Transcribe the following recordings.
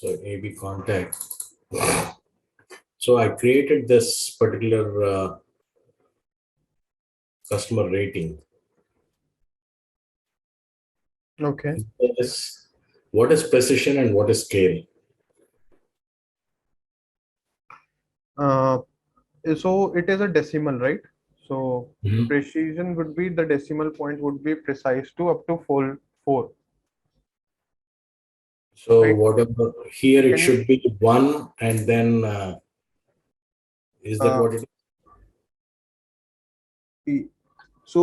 So AB contact. So I created this particular customer rating. Okay. What is precision and what is scale? So it is a decimal, right? So Mhm. precision would be the decimal point would be precise to up to four, So right? whatever here it Can you should be 1 and then is that uh, what it is? so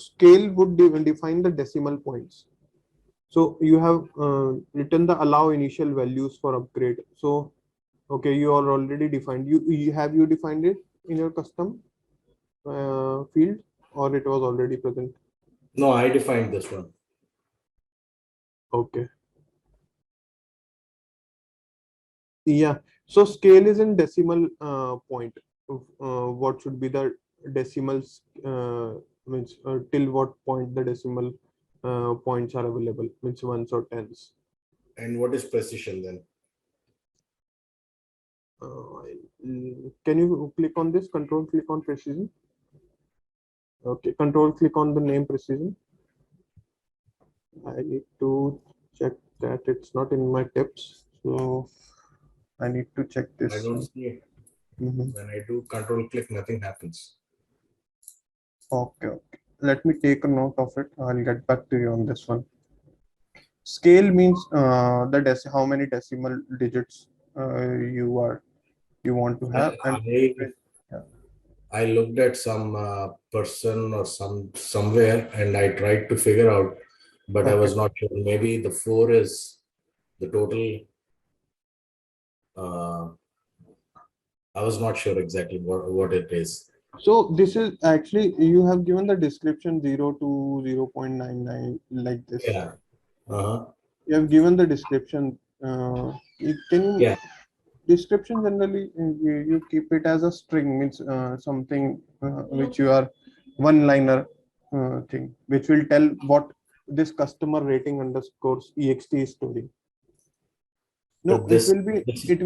scale would define the decimal points. So you have written the allow initial values for upgrade. So okay, you are already defined. You defined it in your custom field, or it was already present? No, I defined this one. Okay. Yeah. So scale is in decimal point. What should be the decimals? Means till what point the decimal points are available? Means ones or tens. And what is precision then? Can you click on this? Control click on precision. Okay. Control click on the name precision. I need to check that it's not in my tips. So I need to check I this. don't see it. Mhm. When I do control click, nothing happens. Okay, okay. Let me take a note of it. I'll get back to you on this one. Scale means how many decimal digits you want to have, and I yeah. I looked at some person or somewhere and I tried to figure out, but I Okay. was not sure. Maybe the 4 is the total. Uh, I was not sure exactly what it is. So this is actually you have given the description 0 to 0.99 like this. Yeah. Uh-huh. You have given the description. Can you Yeah. description generally you keep it as a string means something which you are one liner thing which will tell what this customer rating underscores ext is storing. No, But this it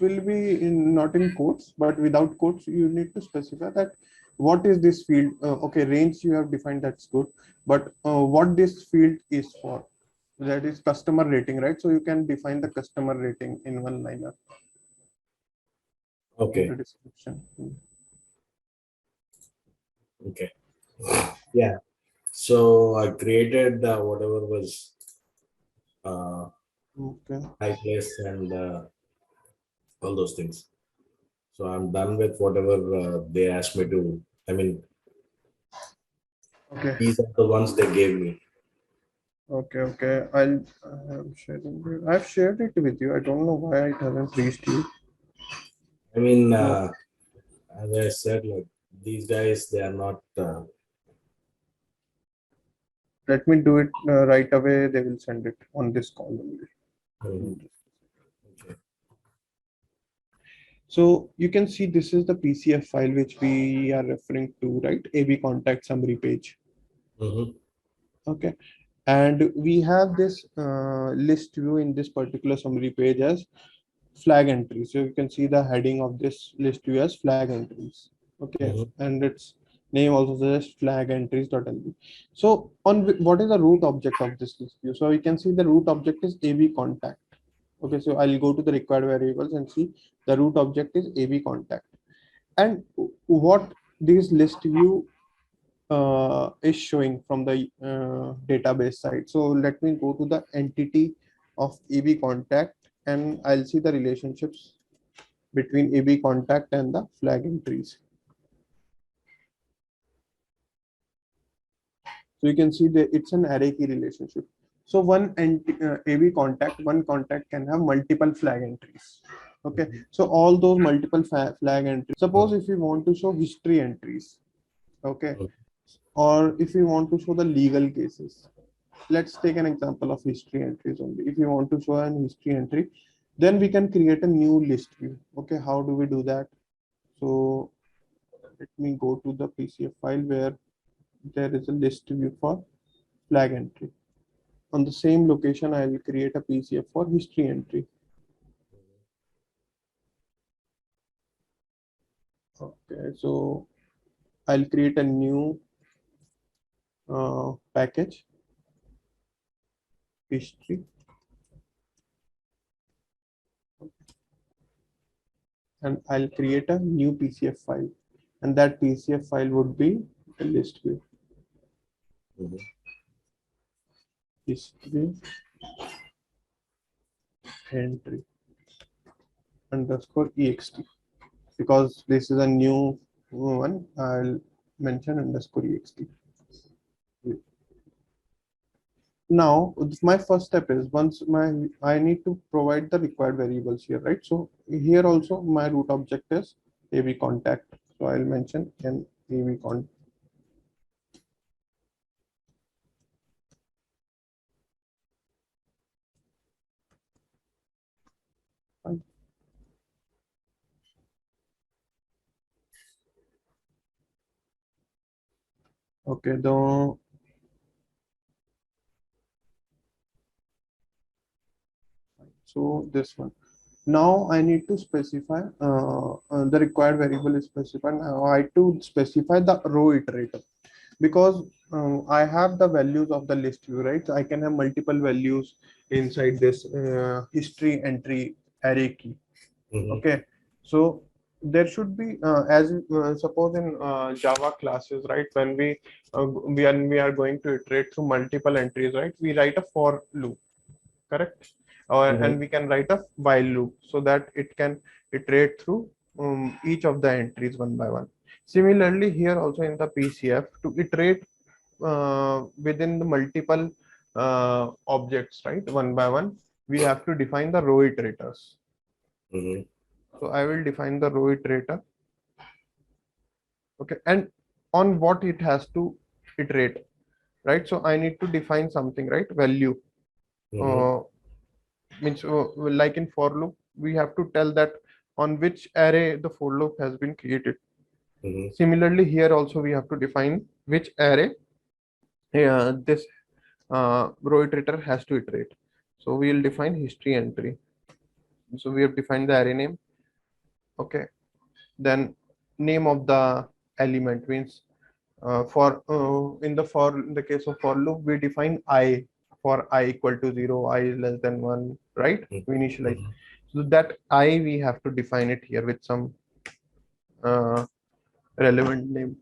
will be not in quotes, but without quotes you need to specify that what is this field. Okay, range you have defined, that's good, but what this field is for, that is customer rating, right? So you can define the customer rating in one liner in the okay. description. Okay. Yeah. So I created whatever was uh, Okay. high place and all those things. So I'm done with whatever they asked me to. I mean, Okay. these are the ones they gave me. Okay. Okay. I'm sharing it. I've shared it with you. I don't know why it hasn't reached you. I mean, So as I said, like these guys, they are not. let me do it right away. They will send it on this call Mhm. only. Okay. So you can see this is the PCF file which we are referring to, right? AB contact summary page. Mhm. Okay. And we have this list view in this particular summary page as flag entries. So you can see the heading of this list view as flag entries. Okay. Mhm. And its name also says flag entries.lb. So what is the root object of this list view? So we can see the root object is AB contact. Okay, so I'll go to the required variables and see the root object is AB contact. And what this list view is showing from the database side. So let me go to the entity of AB contact and I'll see the relationships between AB contact and the flag entries. So you can see that it's an array key relationship. So AB contact, one contact can have multiple flag entries. Okay, so all those multiple flag entries. Suppose if you want to show history entries, okay, Mhm. or if you want to show the legal cases. Let's take an example of history entries only. If you want to show an history entry, then we can create a new list view. Okay, how do we do that? So let me go to the PCF file where there is a list view for flag entry. on the same location, I will create a PCF for history entry. Okay, so I'll create a new package, history, and I'll create a new PCF file, and that PCF file would be the list view. History entry underscore ext, because this is a new one, I'll mention underscore ext. Now my first step is, once I need to provide the required variables here, right? So here also my root object is ab contact, so I'll mention an ab contact. Okay, so this one. Now I need to specify the required variable is specified. Now I to specify the row iterator, because I have the values of the list view, right? So I can have multiple values inside this history entry array key. Okay, so there should be as suppose in Java classes, right? When we are going to iterate through multiple entries, right? We write a for loop, correct? And we can write a while loop so that it can iterate through each of the entries one by one. Similarly, here also in the PCF, to iterate within the multiple objects, right, one by one, we have to define the row iterators. So I will define the row iterator. Okay, and on what it has to iterate, right? So I need to define something, right? Value. Means like in for loop, we have to tell that on which array the for loop has been created. Similarly, here also we have to define which array this row iterator has to iterate. So we will define history entry. So we have defined the array name. Okay, then name of the element means in the case of for loop, we define I for I equal to 0, I is less than 1, right? We initialize. So that I, we have to define it here with some relevant name.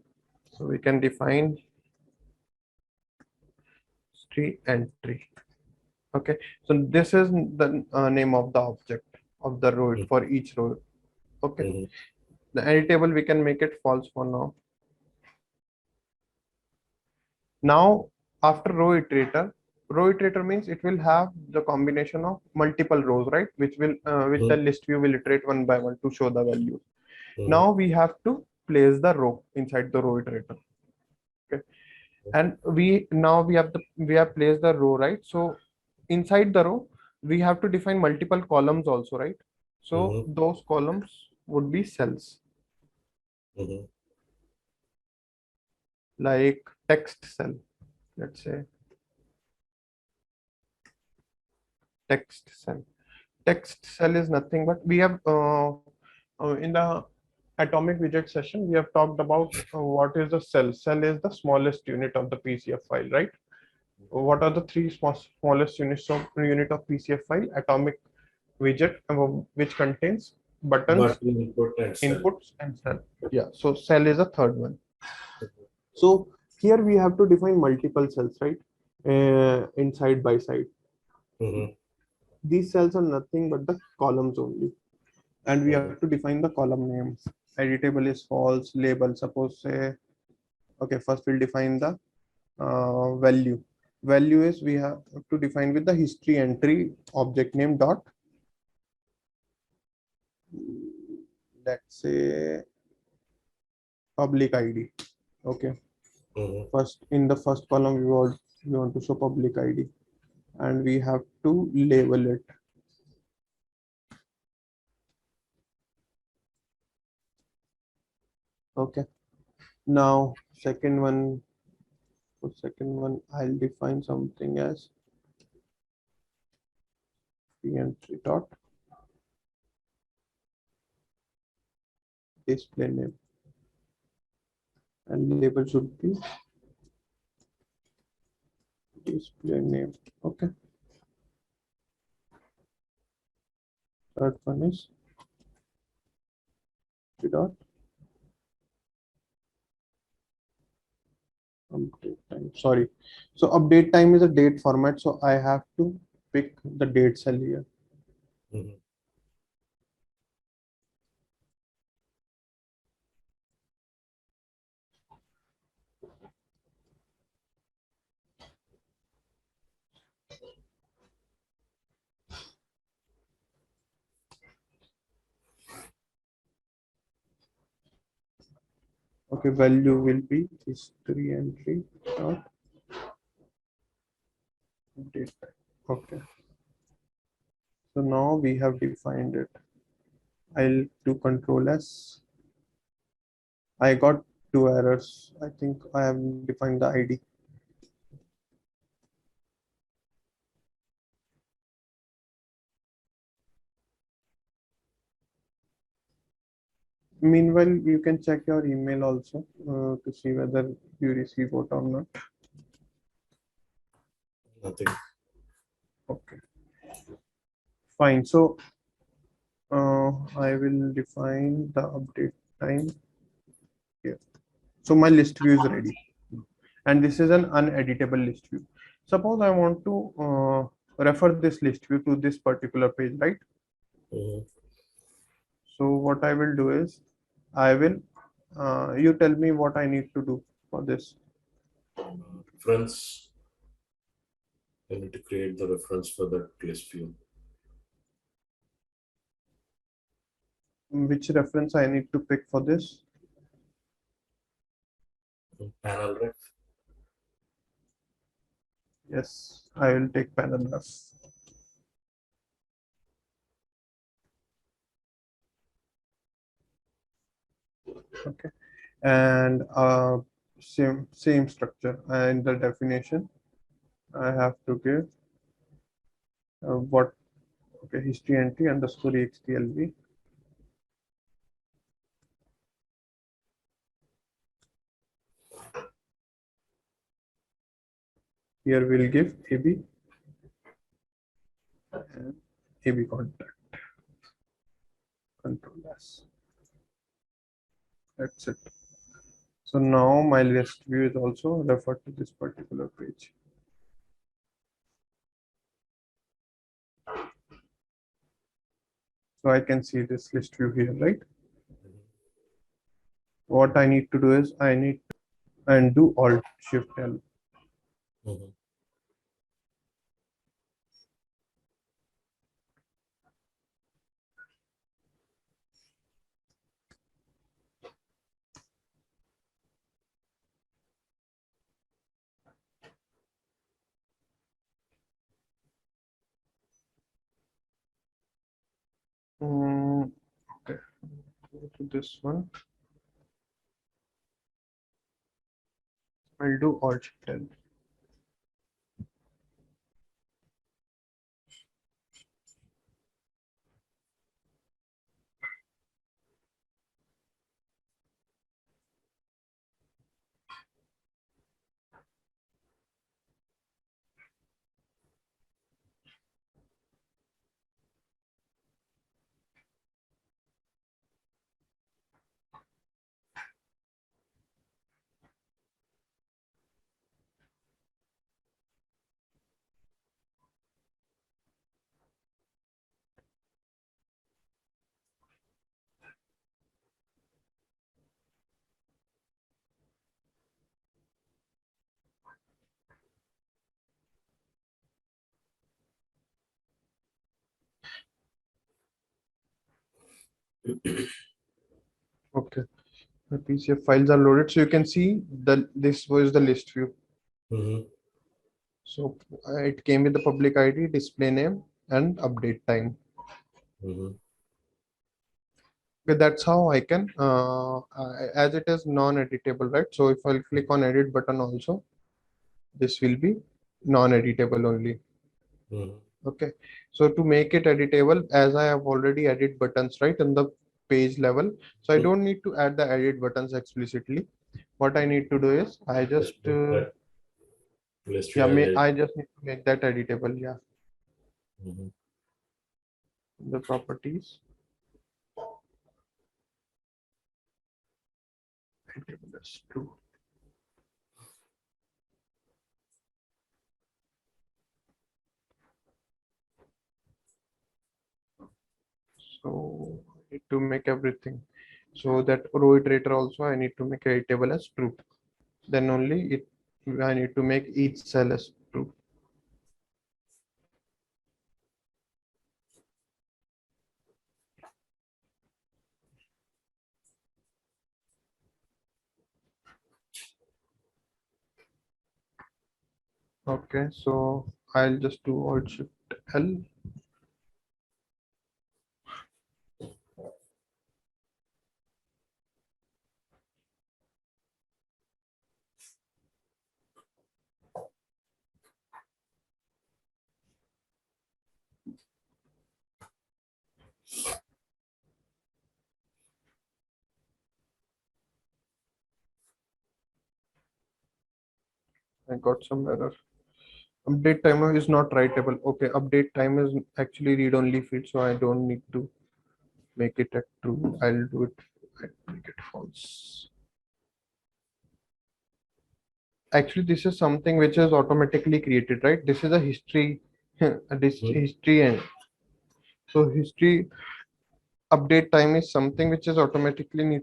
So we can define history entry. Okay, so this is the name of the object of the row for each row. Okay, the any table we can make it false for now. Now after row iterator means it will have the combination of multiple rows, right? Which will which the list view will iterate one by one to show the value. Now we have to place the row inside the row iterator. Okay, and we have placed the row, right? So inside the row we have to define multiple columns also, right? So those columns would be cells, like text cell, let's say text cell. Text cell is nothing but we have in the atomic widget session we have talked about what is the cell. Cell is the smallest unit of the PCF file, right? What are the three smallest unit of PCF file? Atomic widget, which contains buttons, inputs, and cell. Yeah, so cell is a third one. So here we have to define multiple cells, right? Inside by side. These cells are nothing but the columns only, and we have to define the column names. Editable is false. Label, suppose say, okay, first we'll define the value. Value is we have to define with the history entry object name dot, let's say, public ID. Okay, first in the first column we want to show public ID, and we have to label it. Okay, now second one I'll define something as entry dot display name, and label should be display name. Okay. Third one is dot update time. Sorry. So update time is a date format. So I have to pick the date cell here. Mhm. Okay, value will be history entry dot update time. Okay. So now we have defined it. I'll do control S. I got two errors. I think I have defined the ID. Meanwhile, you can check your email also to see whether you receive it or not. Nothing. Okay, fine. So I will define the update time here. So my list view is ready, and this is an uneditable list view. Suppose I want to refer this list view to this particular page, right? Mhm. So what I will do is I will you tell me what I need to do for this. Reference. I need to create the reference for that list view. Which reference I need to pick for this? Panel ref. Yes, I will take panel ref. Okay, and same structure, and the definition I have to give what, okay, history entry underscore extlv. Here we'll give AB and AB contact. Control S. That's it. So now my list view is also referred to this particular page. So I can see this list view here, right? What I need to do is I need to and do Alt Shift L. Mhm. Okay, go to this one. I'll do Alt Shift L. Okay, the PCF files are loaded, so you can see this was the list view. Mhm. So it came with the public ID, display name, and update time. Mhm. Okay, that's how I can, as it is non-editable, right? So if I'll click on edit button also, this will be non-editable only. Mhm. Okay, so to make it editable, as I have already added buttons right in the page level, so I Hmm. don't need to add the edit buttons explicitly. What I need to do is I Just just put that list yeah, view as I just need to make that editable. Yeah, Mhm. the properties editable as true. So I need to make everything. So that row iterator also I need to make editable as true. Then only it I need to make each cell as true. Okay, so I'll just do Alt Shift L. I got some error. Update timer is not writable. Okay, update time is actually read only field, so I don't need to make it at true. I'll do it. I'll make it false. Actually, this is something which is automatically created, right? This is a history, this Hmm. history, and so history update time is something which is automatically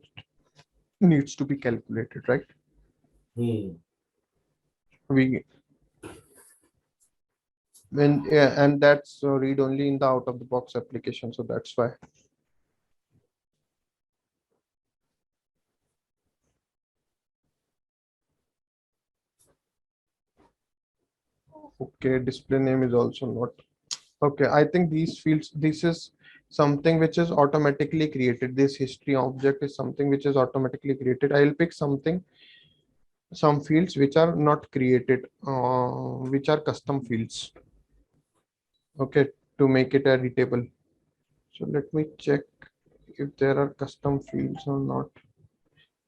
needs to be calculated, right? Hmm. We when yeah, and that's read only in the out of the box application, so that's why. Okay, display name is also not. Okay, I think these fields, this is something which is automatically created. This history object is something which is automatically created. I'll pick something, some fields which are not created, which are custom fields. Okay, to make it editable. So let me check if there are custom fields or not.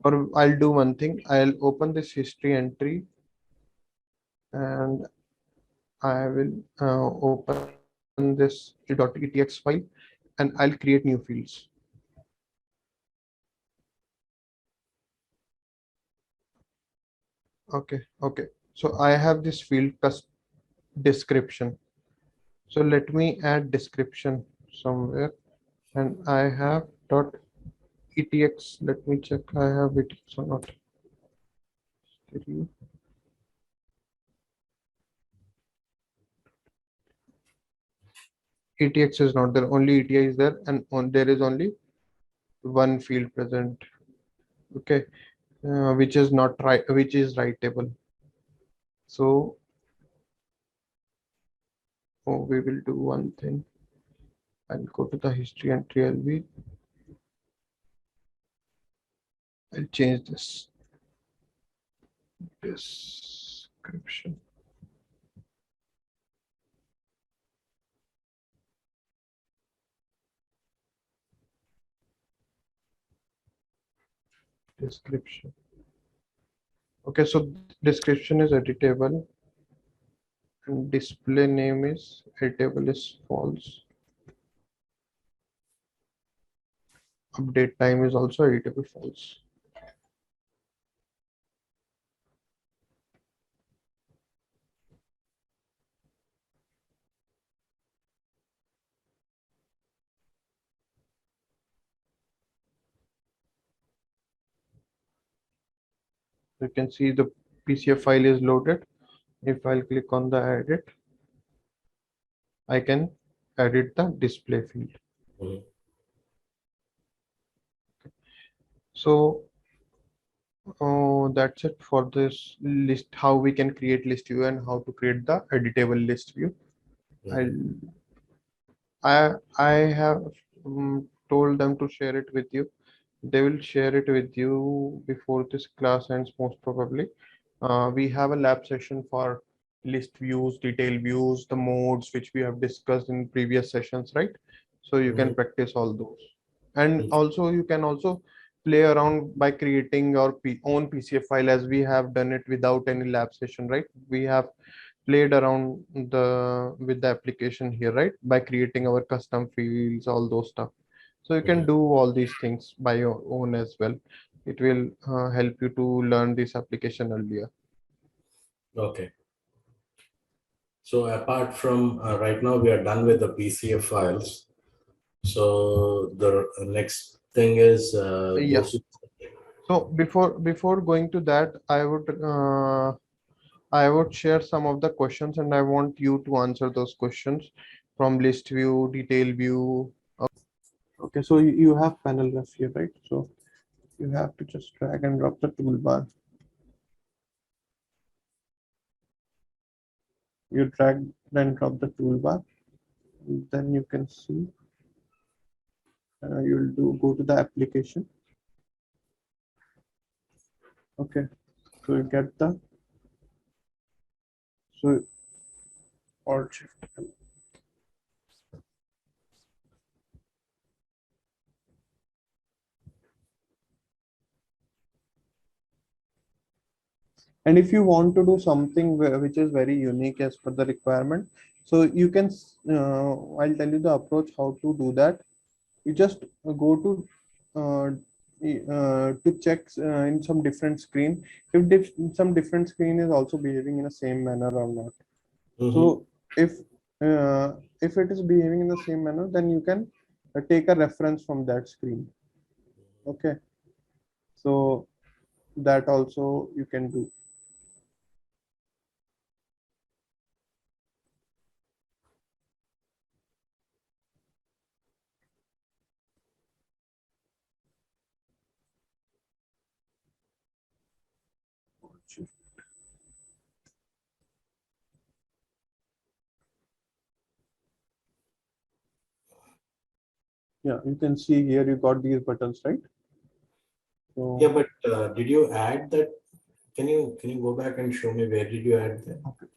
Or I'll do one thing. I'll open this history entry and I will open this .etx file and I'll create new fields. Okay. So I have this field description. So let me add description somewhere and I have .etx. Let me check I have it or not. ETX is not there, only ETI is there and there is only one field present. Okay, which is not right, which is writable. So we will do one thing. I'll go to the history entry. I'll change this description. Description. Okay, so description is editable and display name is editable is false. Update time is also editable false. You can see the PCF file is loaded. If I'll click on the edit, I can edit the display field. Mhm. So that's it for this list, how we can create list view and how to create the editable list view. Mhm. I have told them to share it with you. They will share it with you before this class ends most probably. We have a lab session for list views, detail views, the modes which we have discussed in previous sessions, right? So you can Mhm. practice all those. And Okay. also you can also play around by creating your own PCF file, as we have done it without any lab session, right? We have played around with the application here, right? By creating our custom fields, all those stuff. So you can Mhm. do all these things by your own as well. It will help you to learn this application earlier. Okay. So apart from right now, we are done with the PCF files. So the next thing is Yeah. GoSu. So before going to that, I would share some of the questions, and I want you to answer those questions from list view, detail view. Okay, so you have panel ref here, right? So you have to just drag and drop the toolbar. You drag and drop the toolbar, then you can see you'll do go to the application. Okay, so you get the so Alt Shift L. And if you want to do something which is very unique as per the requirement, so you can I'll tell you the approach how to do that. You just go uh, to check in some different screen if some different screen is also behaving in the same manner or not. Mm-hmm. So uh, if it is behaving in the same manner, then you can take a reference from that screen. Okay, so that also you can do. Yeah, you can see here you got these buttons, right? Yeah, So but did you add that? Can you go back and show me where did you add that? okay,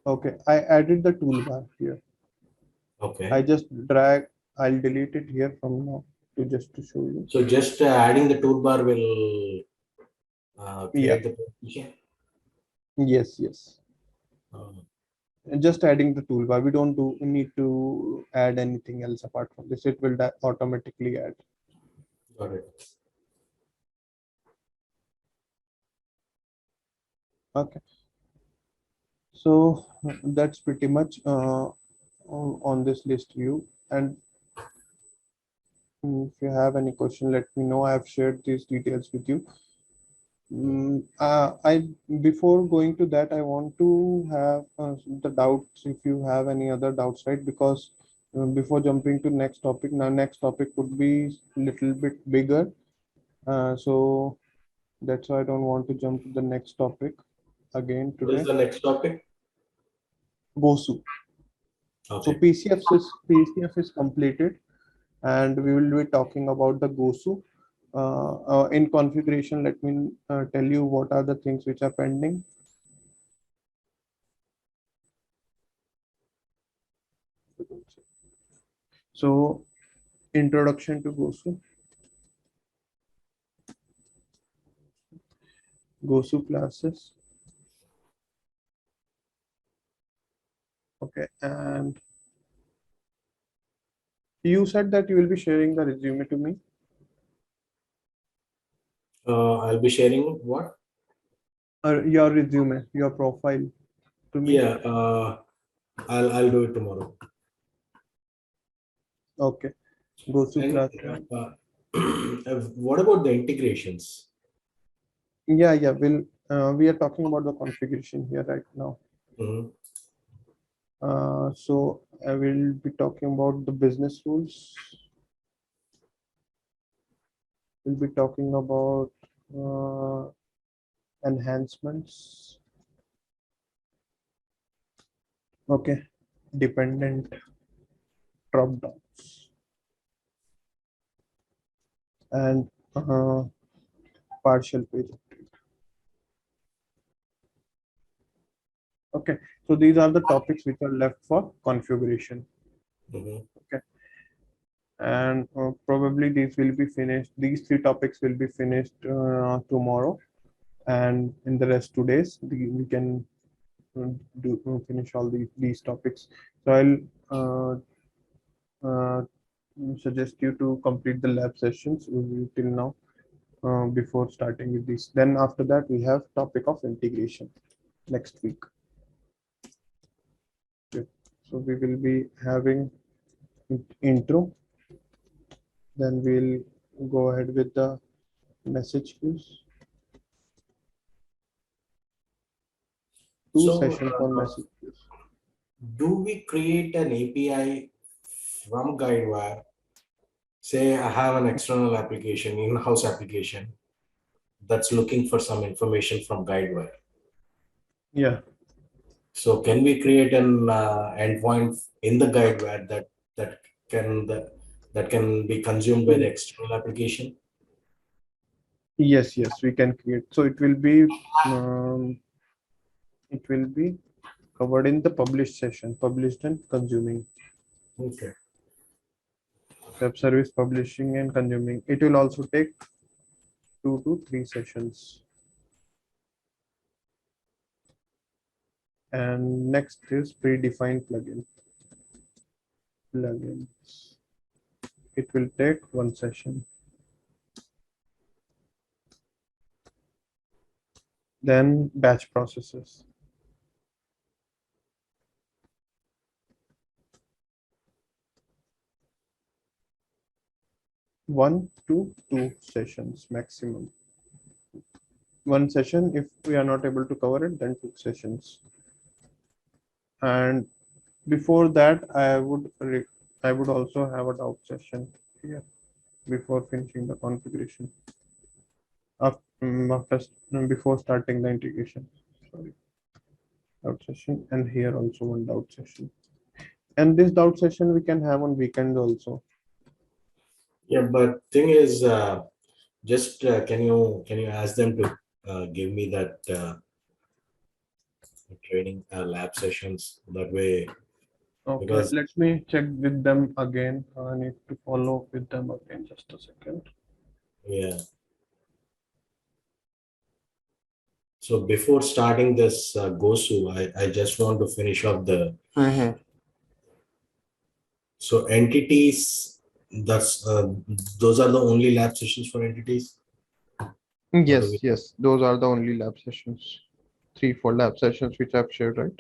okay, I added the toolbar here. I Okay. just drag, I'll delete it here from now to just to show you. So just adding the toolbar will Yeah, create the position. yes, yes. Um, Just adding the toolbar. We don't do need to add anything else apart from this. It will automatically add. got it. Okay. So that's pretty much on this list view. And if you have any question, let me know. I have shared these details with you. I before going to that, I want to have the doubts. If you have any other doubts, right? Because before jumping to next topic, now next topic would be little bit bigger. So that's why I don't want to jump to the next topic again What is today. the next topic? GoSu. So Okay. PCF is completed, and we will be talking about the GoSu. In configuration, let me tell you what are the things which are pending. So introduction to Gosu classes. Okay, and you said that you will be sharing the resume to me. I'll be sharing what? Your resume, your profile to me. Yeah. I'll do it tomorrow. Okay, Gosu And classes. what about the integrations? Yeah, yeah. We are talking about the configuration here right now. Mhm. So I will be talking about the business rules. We'll be talking about uh, enhancements. Okay, dependent drop downs and partial page. Okay, so these are the topics which are left for configuration. Mhm. Okay, and probably these will be finished. These three topics will be finished tomorrow, and in the rest 2 days we can finish all these topics. So I'll suggest you to complete the lab sessions till now before starting with this. Then after that we have topic of integration next week. Okay. So we will be having intro, then we'll go ahead with the message queues. Two So, sessions on message queues. do we create an API from Guidewire? Say I have an external application, in-house application that's looking for some information from Guidewire. Yeah. So can we create an endpoint in the Guidewire that can that can be consumed by the external application? Yes, we can create. So um, it will be covered in the published session, published and consuming. Okay. Web service publishing and consuming. It will also take 2 to 3 sessions. And next is predefined plugins. It will take 1 session. Then batch processes. 1 to 2 sessions maximum. 1 session, if we are not able to cover it, then 2 sessions. And before that, I would also have a doubt session here before finishing the configuration. Before starting the integration. Sorry, doubt session, and here also one doubt session. And this doubt session we can have on weekends also. Yeah, but thing is, just can you ask them to give me that training lab sessions that way? Okay, Because let me check with them again. I need to follow up with them again. Just a second. yeah. So before starting this GoSu, I just want to finish off the so entities. That's those are the only lab sessions for entities. Or do we, Yes, those are the only lab sessions. 3 4 lab sessions which I've shared, right?